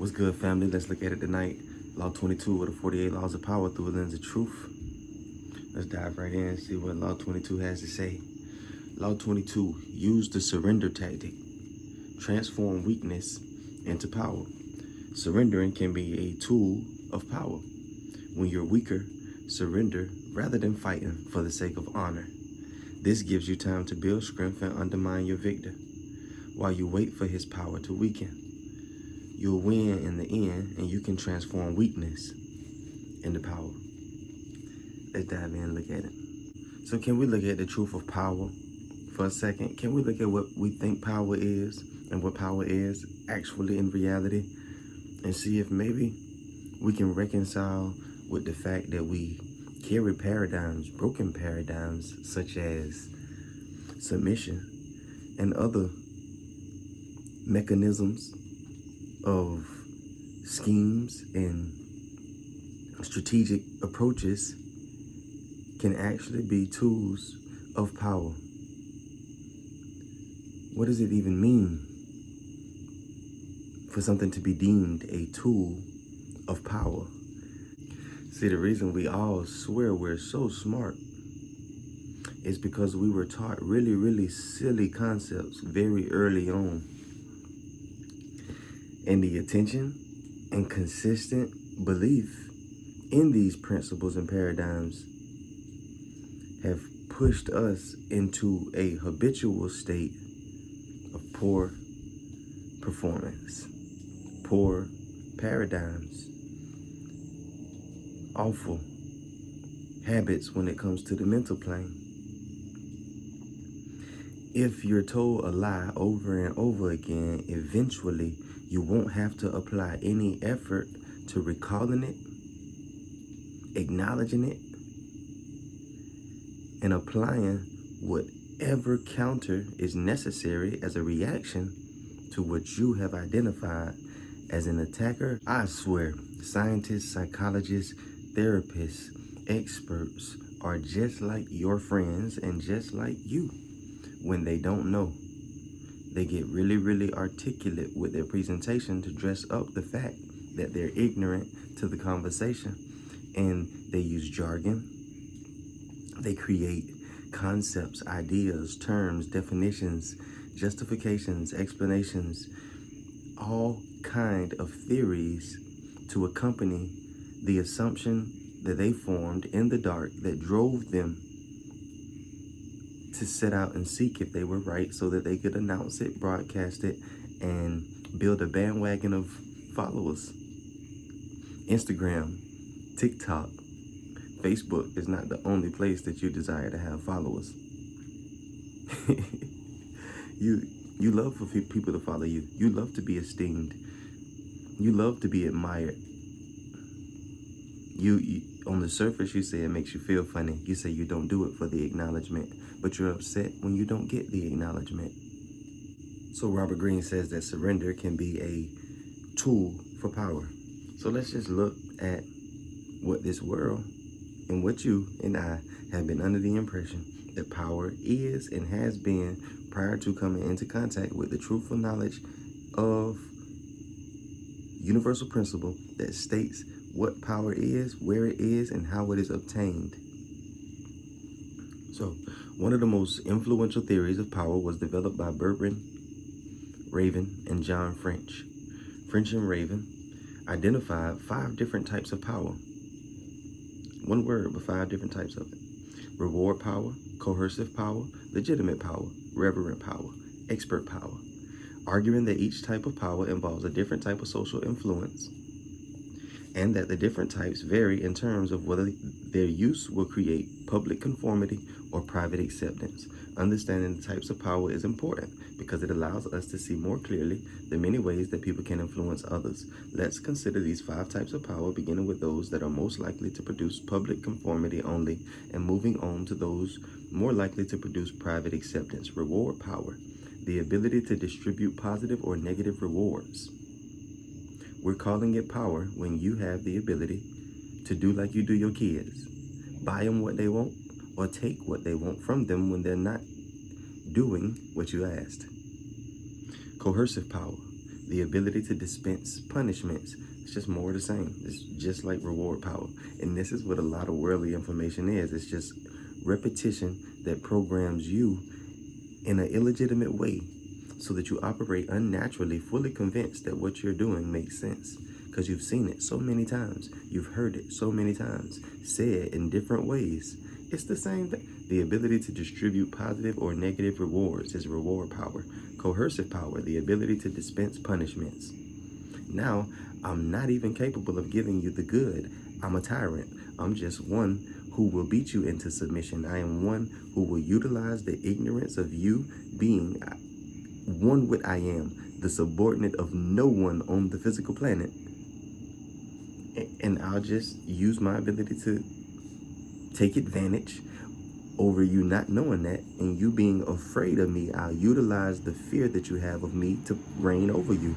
What's good, family? Let's look at it tonight. Law 22 of the 48 Laws of Power through a lens of truth. Let's dive right in and see what Law 22 has to say. Law 22, use the surrender tactic. Transform weakness into power. Surrendering can be a tool of power. When you're weaker, surrender rather than fighting for the sake of honor. This gives you time to build strength and undermine your victor, while you wait for his power to weaken. You'll win in the end, and you can transform weakness into power. Let's dive in and look at it. So can we look at the truth of power for a second? Can we look at what we think power is and what power is actually in reality, and see if maybe we can reconcile with the fact that we carry paradigms, broken paradigms, such as submission and other mechanisms of schemes and strategic approaches can actually be tools of power. What does it even mean for something to be deemed a tool of power? See, the reason we all swear we're so smart is because we were taught really, really silly concepts very early on. And the attention and consistent belief in these principles and paradigms have pushed us into a habitual state of poor performance, poor paradigms, awful habits when it comes to the mental plane. If you're told a lie over and over again, eventually you won't have to apply any effort to recalling it, acknowledging it, and applying whatever counter is necessary as a reaction to what you have identified as an attacker. I swear, scientists, psychologists, therapists, experts are just like your friends and just like you. When they don't know, they get really, really articulate with their presentation to dress up the fact that they're ignorant to the conversation. And they use jargon. They create concepts, ideas, terms, definitions, justifications, explanations, all kind of theories to accompany the assumption that they formed in the dark that drove them to set out and seek if they were right so that they could announce it, broadcast it, and build a bandwagon of followers. Instagram, TikTok, Facebook is not the only place that you desire to have followers. You love for people to follow you. You love to be esteemed. You love to be admired. You on the surface, you say it makes you feel funny. You say you don't do it for the acknowledgement, but you're upset when you don't get the acknowledgement. So Robert Greene says that surrender can be a tool for power. So let's just look at what this world and what you and I have been under the impression that power is and has been prior to coming into contact with the truthful knowledge of universal principle that states what power is, where it is, and how it is obtained. So, one of the most influential theories of power was developed by Bergin, and John French. French and Raven identified 5 different types of power. One word, but 5 different types of it. Reward power, coercive power, legitimate power, referent power, expert power. Arguing that each type of power involves a different type of social influence, and that the different types vary in terms of whether their use will create public conformity or private acceptance. Understanding the types of power is important because it allows us to see more clearly the many ways that people can influence others. Let's consider these 5 types of power, beginning with those that are most likely to produce public conformity only, and moving on to those more likely to produce private acceptance. Reward power, the ability to distribute positive or negative rewards. We're calling it power when you have the ability to do like you do your kids. Buy them what they want or take what they want from them when they're not doing what you asked. Coercive power, the ability to dispense punishments. It's just more of the same. It's just like reward power. And this is what a lot of worldly information is. It's just repetition that programs you in an illegitimate way so that you operate unnaturally, fully convinced that what you're doing makes sense. Because you've seen it so many times. You've heard it so many times, said in different ways. It's the same thing. The ability to distribute positive or negative rewards is reward power. Coercive power, the ability to dispense punishments. Now, I'm not even capable of giving you the good. I'm a tyrant. I'm just one who will beat you into submission. I am one who will utilize the ignorance of you being one with I am, the subordinate of no one on the physical planet. And I'll just use my ability to take advantage over you not knowing that, and you being afraid of me. I'll utilize the fear that you have of me to reign over you.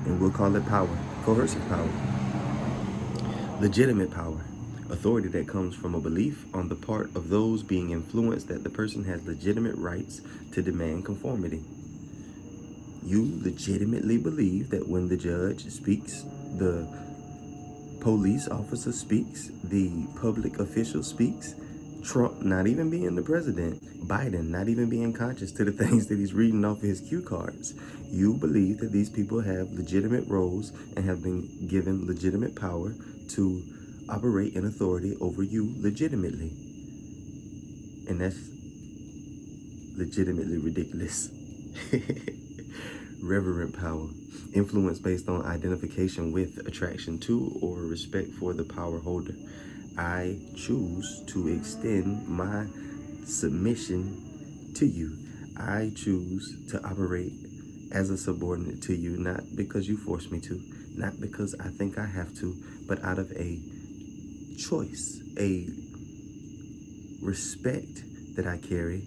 And we'll call it power, coercive power. Legitimate power, authority that comes from a belief on the part of those being influenced that the person has legitimate rights to demand conformity. You legitimately believe that when the judge speaks, the police officer speaks, the public official speaks, Trump not even being the president, Biden not even being conscious to the things that he's reading off of his cue cards. You believe that these people have legitimate roles and have been given legitimate power to operate in authority over you legitimately. And that's legitimately ridiculous. Reverent power, influence based on identification with, attraction to, or respect for the power holder. I choose to extend my submission to you. I choose to operate as a subordinate to you, not because you force me to, not because I think I have to, but out of a choice, a respect that I carry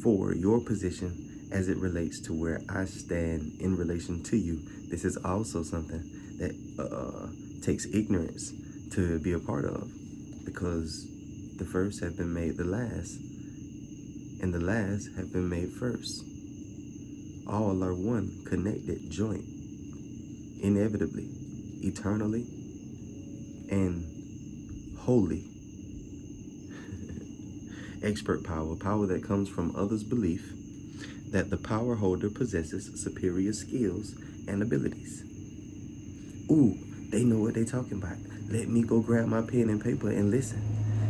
for your position as it relates to where I stand in relation to you. This is also something that takes ignorance to be a part of, because the first have been made the last, and the last have been made first. All are one, connected, joint, inevitably, eternally, and wholly. Expert power, power that comes from others' belief that the power holder possesses superior skills and abilities. Ooh, they know what they're talking about. Let me go grab my pen and paper and listen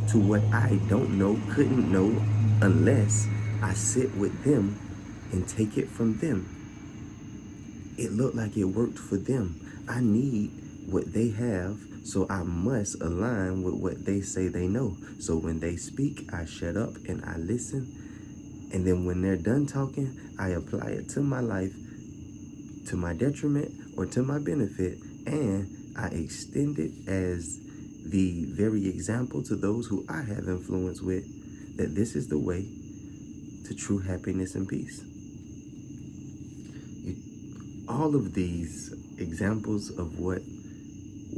to what I don't know, couldn't know, unless I sit with them and take it from them. It looked like it worked for them. I need what they have, so I must align with what they say they know. So when they speak, I shut up and I listen. And then when they're done talking, I apply it to my life, to my detriment or to my benefit, and I extend it as the very example to those who I have influence with, that this is the way to true happiness and peace. All of these examples of what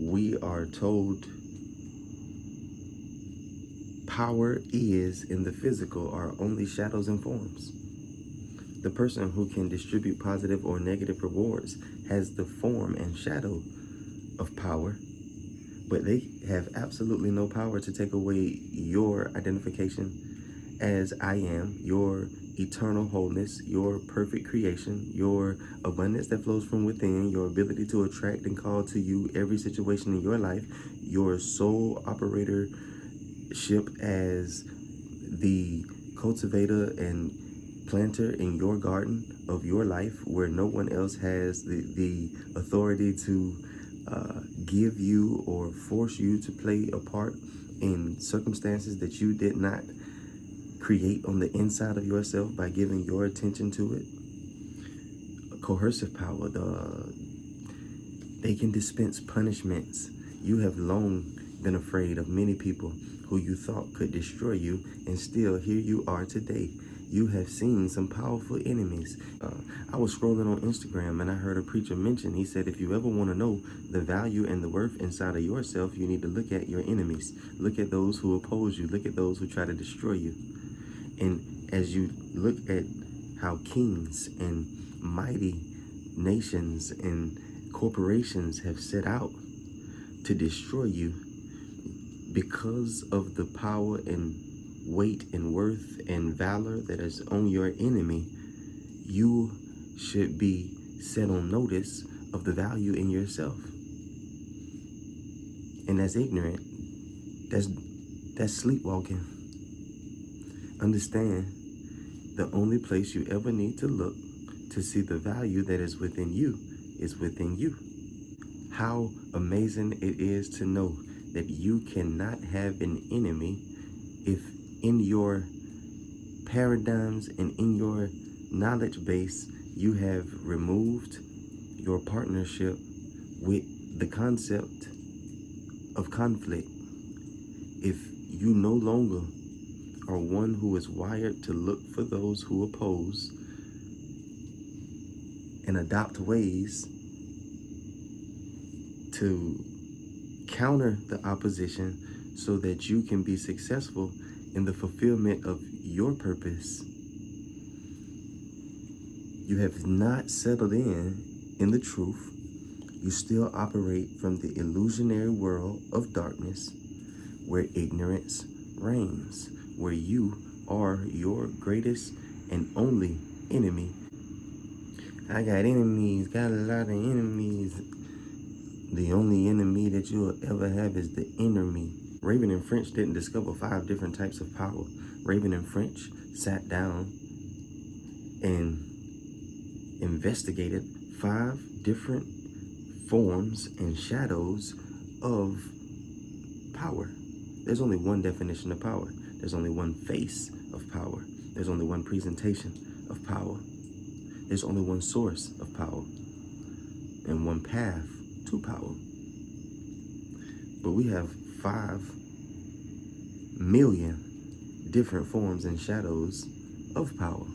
we are told power is in the physical are only shadows and forms. The person who can distribute positive or negative rewards has the form and shadow of power, but they have absolutely no power to take away your identification as I am, your eternal wholeness, your perfect creation, your abundance that flows from within, your ability to attract and call to you every situation in your life, your sole operatorship as the cultivator and planter in your garden of your life, where no one else has the authority to give you or force you to play a part in circumstances that you did not create on the inside of yourself by giving your attention to it. Coercive power, they can dispense punishments. You have long been afraid of many people who you thought could destroy you, and still here you are today. You have seen some powerful enemies. I was scrolling on Instagram and I heard a preacher mention, he said, if you ever want to know the value and the worth inside of yourself, you need to look at your enemies. Look at those who oppose you. Look at those who try to destroy you. And as you look at how kings and mighty nations and corporations have set out to destroy you because of the power and weight and worth and valor that is on your enemy. You should be set on notice of the value in yourself. And that's ignorant. That's sleepwalking. Understand, the only place you ever need to look to see the value that is within you is within you. How amazing it is to know that you cannot have an enemy if in your paradigms and in your knowledge base you have removed your partnership with the concept of conflict. If you no longer are one who is wired to look for those who oppose and adopt ways to counter the opposition so that you can be successful in the fulfillment of your purpose, you have not settled in the truth. You still operate from the illusionary world of darkness where ignorance reigns, where you are your greatest and only enemy. I got enemies, got a lot of enemies. The only enemy that you'll ever have is the inner me. Bergin and French didn't discover 5 different types of power. Bergin and French sat down and investigated 5 different forms and shadows of power. There's only one definition of power. There's only one face of power. There's only one presentation of power. There's only one source of power and one path to power. But we have 5 million different forms and shadows of power.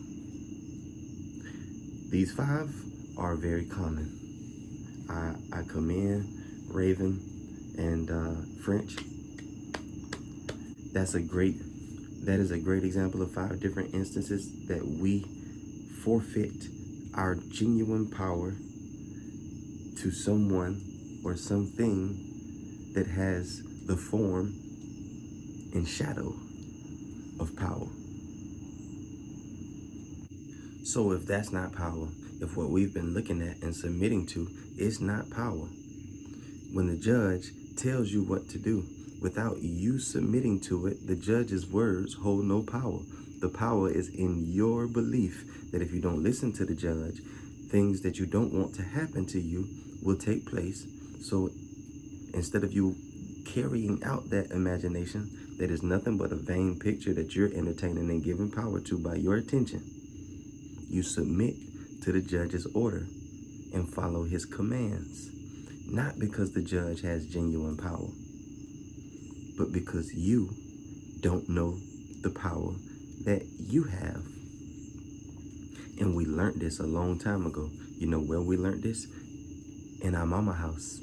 These 5 are very common. I commend Bergin and French. That is a great example of 5 different instances that we forfeit our genuine power to someone or something that has the form and shadow of power. So if that's not power, if what we've been looking at and submitting to is not power, when the judge tells you what to do, without you submitting to it, the judge's words hold no power. The power is in your belief that if you don't listen to the judge, things that you don't want to happen to you will take place. So instead of you carrying out that imagination that is nothing but a vain picture that you're entertaining and giving power to by your attention, you submit to the judge's order and follow his commands. Not because the judge has genuine power, but because you don't know the power that you have. And we learned this a long time ago. You know where we learned this? In our mama house.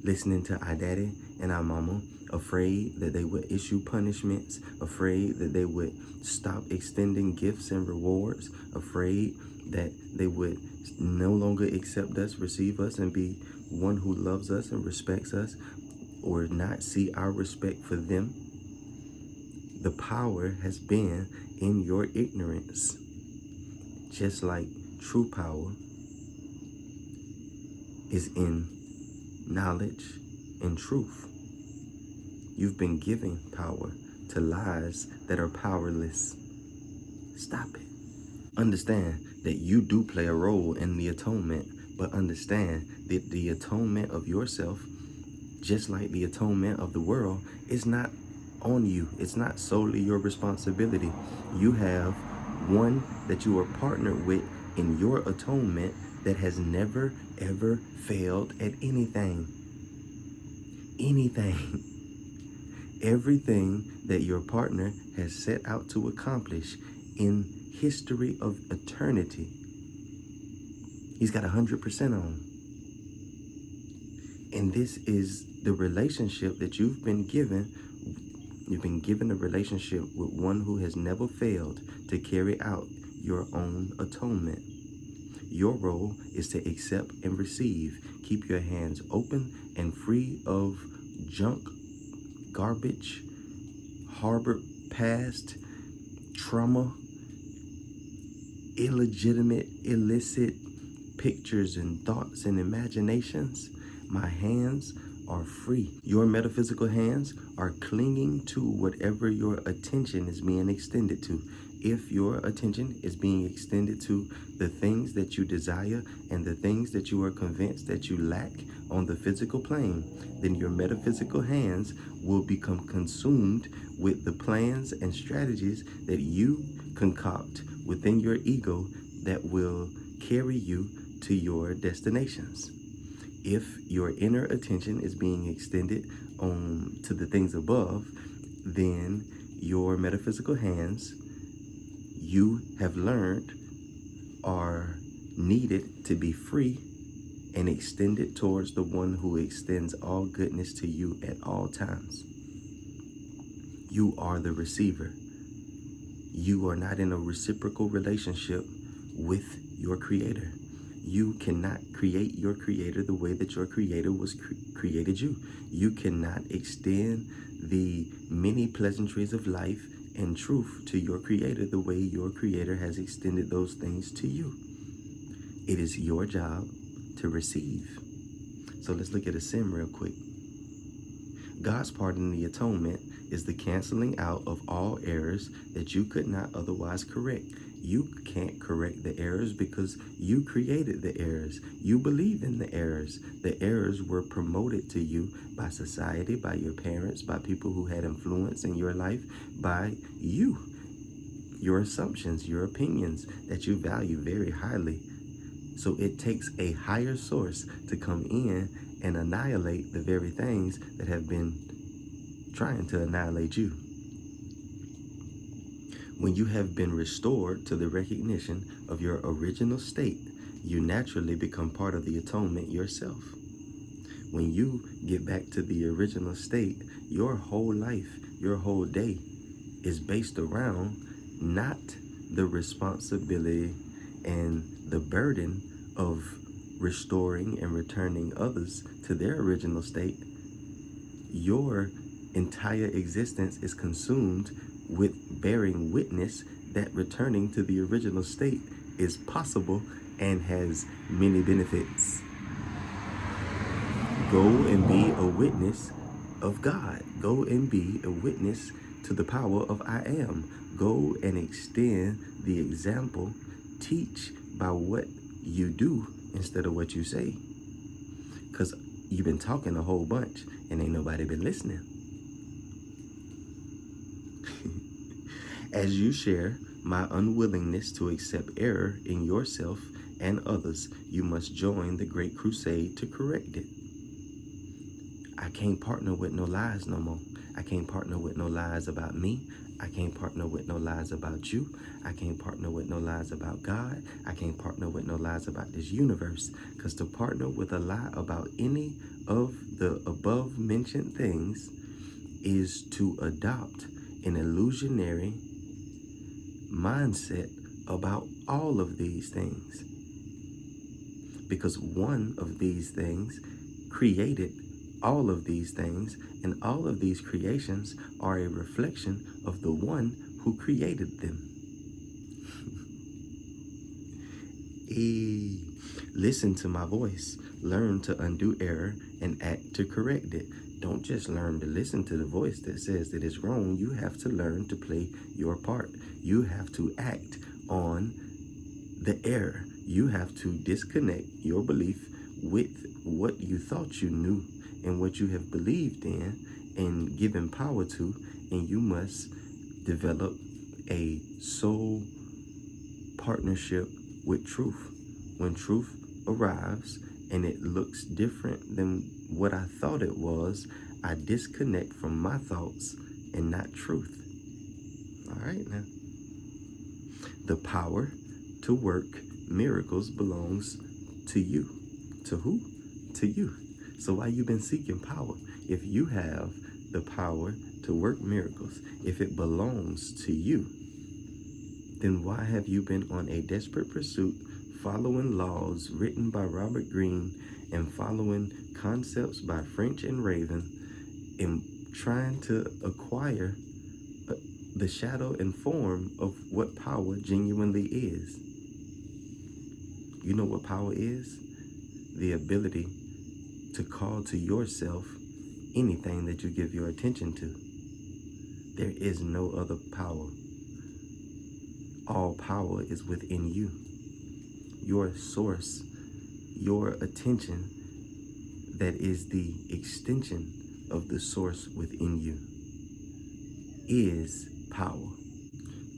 Listening to our daddy and our mama, afraid that they would issue punishments, afraid that they would stop extending gifts and rewards, afraid that they would no longer accept us, receive us, and be one who loves us and respects us, or not see our respect for them. The power has been in your ignorance. Just like true power is in knowledge and truth. You've been giving power to lies that are powerless. Stop it. Understand that you do play a role in the atonement, but understand that the atonement of yourself, just like the atonement of the world, is not on you. It's not solely your responsibility. You have one that you are partnered with in your atonement that has never, ever failed at anything. Anything. Everything that your partner has set out to accomplish in history of eternity, he's got 100% on. And this is the relationship that you've been given. You've been given a relationship with one who has never failed to carry out your own atonement. Your role is to accept and receive. Keep your hands open and free of junk, garbage, harbored past, trauma, illegitimate, illicit pictures and thoughts and imaginations. My hands are free. Your metaphysical hands are clinging to whatever your attention is being extended to. If your attention is being extended to the things that you desire and the things that you are convinced that you lack on the physical plane, then your metaphysical hands will become consumed with the plans and strategies that you concoct within your ego that will carry you to your destinations. If your inner attention is being extended to the things above, then your metaphysical hands, you have learned, are needed to be free and extended towards the one who extends all goodness to you at all times. You are the receiver. You are not in a reciprocal relationship with your creator. You cannot create your creator the way that your creator was created you. You cannot extend the many pleasantries of life and truth to your creator the way your creator has extended those things to you. It is your job to receive. So let's look at a sin real quick. God's part in the atonement is the canceling out of all errors that you could not otherwise correct. You can't correct the errors because you created the errors. You believe in the errors. The errors were promoted to you by society, by your parents, by people who had influence in your life, by you. Your assumptions, your opinions that you value very highly. So it takes a higher source to come in and annihilate the very things that have been trying to annihilate you. When you have been restored to the recognition of your original state, you naturally become part of the atonement yourself. When you get back to the original state, your whole life, your whole day is based around not the responsibility and the burden of restoring and returning others to their original state. Your entire existence is consumed with bearing witness that returning to the original state is possible and has many benefits. Go and be a witness of God. Go and be a witness to the power of I am. Go and extend the example. Teach by what you do instead of what you say. Because you've been talking a whole bunch and ain't nobody been listening. As you share my unwillingness to accept error in yourself and others, you must join the great crusade to correct it. I can't partner with no lies no more. I can't partner with no lies about me. I can't partner with no lies about you. I can't partner with no lies about God. I can't partner with no lies about this universe. Because to partner with a lie about any of the above mentioned things is to adopt an illusionary mindset about all of these things. Because one of these things created all of these things, and all of these creations are a reflection of the one who created them. Listen to my voice. Learn to undo error and act to correct it. Don't just learn to listen to the voice that says that it's wrong. You have to learn to play your part. You have to act on the error. You have to disconnect your belief with what you thought you knew and what you have believed in and given power to, and you must develop a soul partnership with truth. When truth arrives and it looks different than what I thought it was, I disconnect from my thoughts and not truth. All right now. The power to work miracles belongs to you. To who? To you. So why you been seeking power? If you have the power to work miracles, if it belongs to you, then why have you been on a desperate pursuit following laws written by Robert Greene and following concepts by French and Raven and trying to acquire the shadow and form of what power genuinely is. You know what power is? The ability to call to yourself anything that you give your attention to. There is no other power. All power is within you. Your source, your attention, that is the extension of the source within you, is power.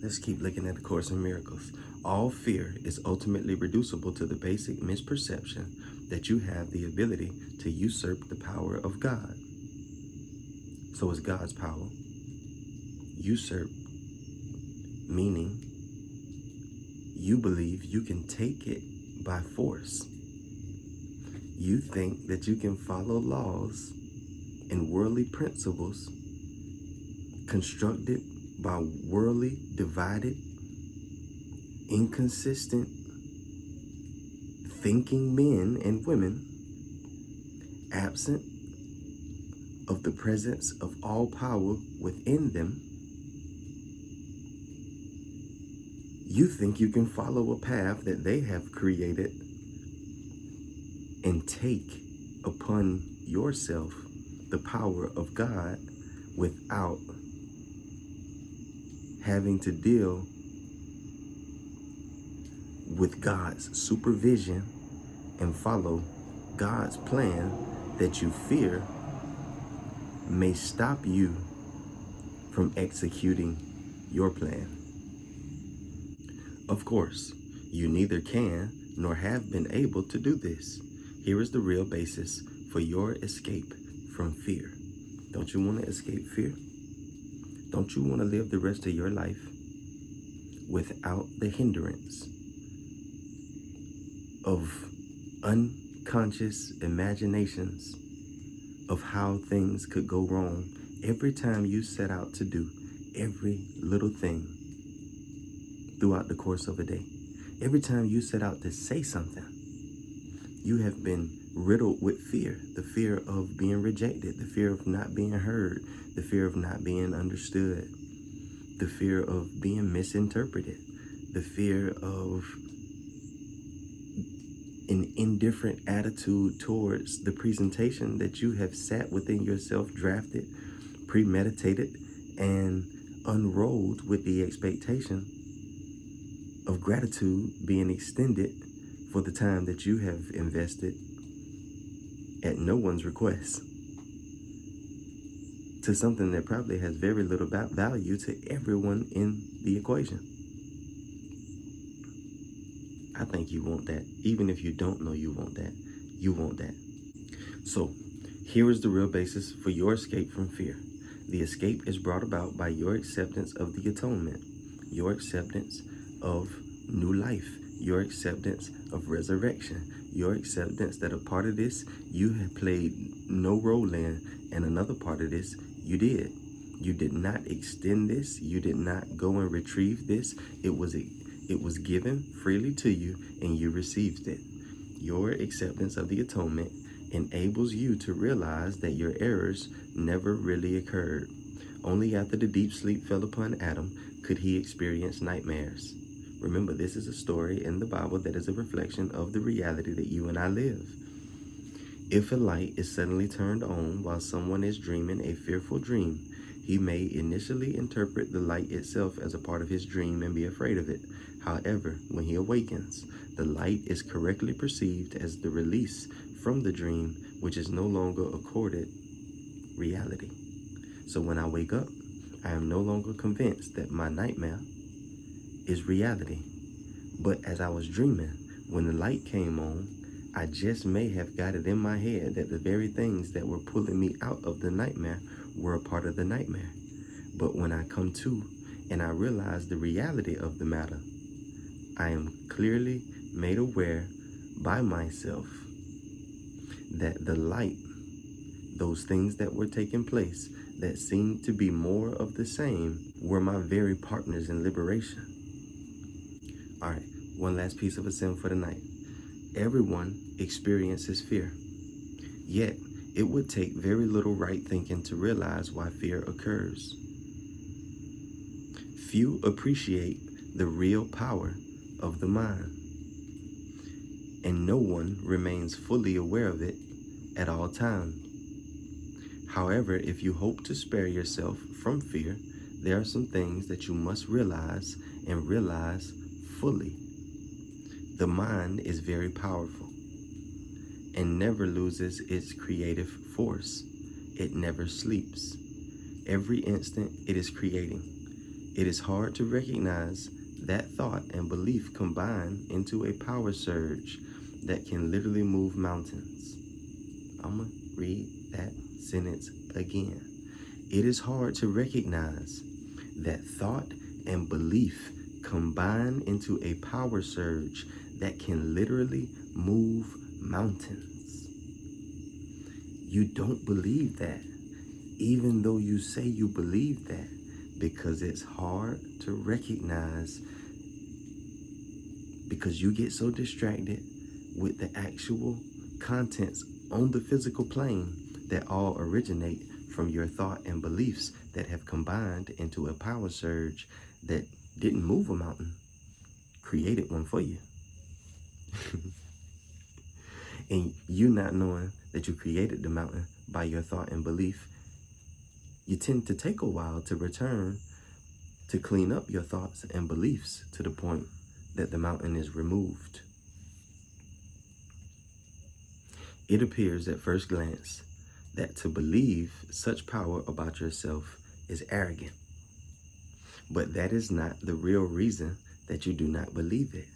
Let's keep looking at the Course in Miracles. All fear is ultimately reducible to the basic misperception that you have the ability to usurp the power of God. So is God's power. Usurp, meaning you believe you can take it by force. You think that you can follow laws and worldly principles constructed by worldly, divided, inconsistent thinking men and women, absent of the presence of all power within them. You think you can follow a path that they have created and take upon yourself the power of God without having to deal with God's supervision and follow God's plan that you fear may stop you from executing your plan. Of course, you neither can nor have been able to do this. Here is the real basis for your escape from fear. Don't you want to escape fear? Don't you want to live the rest of your life without the hindrance of unconscious imaginations of how things could go wrong every time you set out to do every little thing throughout the course of a day? Every time you set out to say something, you have been riddled with fear. The fear of being rejected, the fear of not being heard, the fear of not being understood, the fear of being misinterpreted, the fear of an indifferent attitude towards the presentation that you have sat within yourself, drafted, premeditated, and unrolled with the expectation of gratitude being extended for the time that you have invested at no one's request to something that probably has very little value to everyone in the equation. I think you want that. Even if you don't know you want that, you want that. So here is the real basis for your escape from fear. The escape is brought about by your acceptance of the atonement, your acceptance of new life, your acceptance of resurrection, your acceptance that a part of this you have played no role in, and another part of this you did. You did not extend this. You did not go and retrieve this. It was given freely to you, and you received it. Your acceptance of the atonement enables you to realize that your errors never really occurred. Only after the deep sleep fell upon Adam could he experience nightmares. Remember, this is a story in the Bible that is a reflection of the reality that you and I live. If a light is suddenly turned on while someone is dreaming a fearful dream, he may initially interpret the light itself as a part of his dream and be afraid of it. However, when he awakens, the light is correctly perceived as the release from the dream, which is no longer accorded reality. So when I wake up, I am no longer convinced that my nightmare is reality. But as I was dreaming, when the light came on, I just may have got it in my head that the very things that were pulling me out of the nightmare were a part of the nightmare. But when I come to and I realize the reality of the matter, I am clearly made aware by myself that the light, those things that were taking place that seemed to be more of the same, were my very partners in liberation. All right, One last piece of a sin for the night. Everyone experiences fear. Yet, it would take very little right thinking to realize why fear occurs. Few appreciate the real power of the mind, and no one remains fully aware of it at all times. However, if you hope to spare yourself from fear, there are some things that you must realize and realize fully. The mind is very powerful and never loses its creative force. It never sleeps. Every instant it is creating. It is hard to recognize that thought and belief combine into a power surge that can literally move mountains. I'm going to read that sentence again. It is hard to recognize that thought and belief combine into a power surge that can literally move mountains. You don't believe that, even though you say you believe that, because it's hard to recognize, because you get so distracted with the actual contents on the physical plane that all originate from your thought and beliefs that have combined into a power surge that didn't move a mountain, created one for you. And you not knowing that you created the mountain by your thought and belief, you tend to take a while to return to clean up your thoughts and beliefs to the point that the mountain is removed. It appears at first glance that to believe such power about yourself is arrogant. But that is not the real reason that you do not believe it.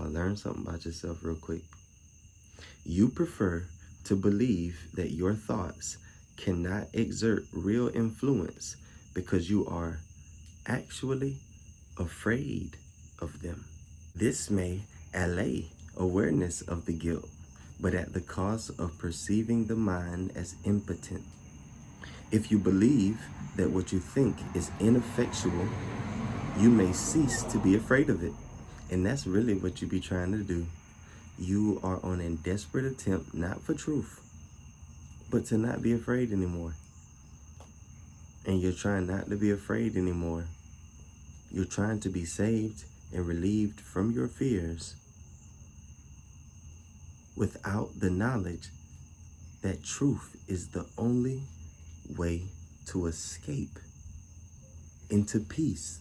Learn something about yourself real quick. You prefer to believe that your thoughts cannot exert real influence because you are actually afraid of them. This may allay awareness of the guilt, but at the cost of perceiving the mind as impotent. If you believe that what you think is ineffectual, you may cease to be afraid of it. And that's really what you be trying to do. You are on a desperate attempt, not for truth, but to not be afraid anymore. And you're trying not to be afraid anymore. You're trying to be saved and relieved from your fears without the knowledge that truth is the only way to escape into peace.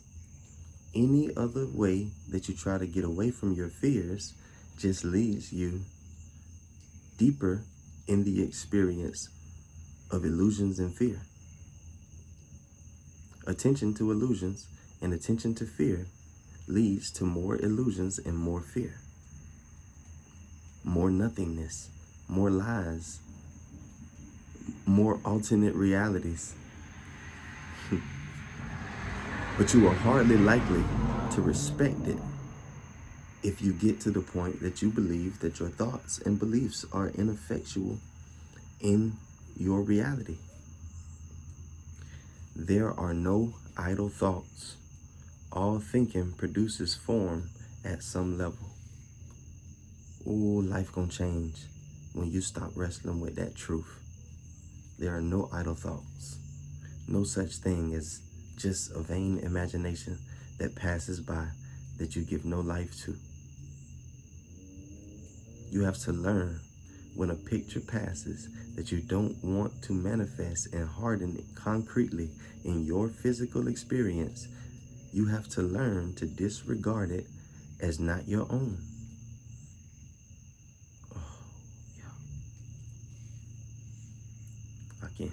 Any other way that you try to get away from your fears just leads you deeper in the experience of illusions and fear. Attention to illusions and attention to fear leads to more illusions and more fear. More nothingness, more lies, more alternate realities. But you are hardly likely to respect it if you get to the point that you believe that your thoughts and beliefs are ineffectual in your reality. There are no idle thoughts. All thinking produces form at some level. Ooh, life gonna change when you stop wrestling with that truth. There are no idle thoughts. No such thing as just a vain imagination that passes by that you give no life to. You have to learn when a picture passes that you don't want to manifest and harden it concretely in your physical experience. You have to learn to disregard it as not your own. Oh, yeah. I can't.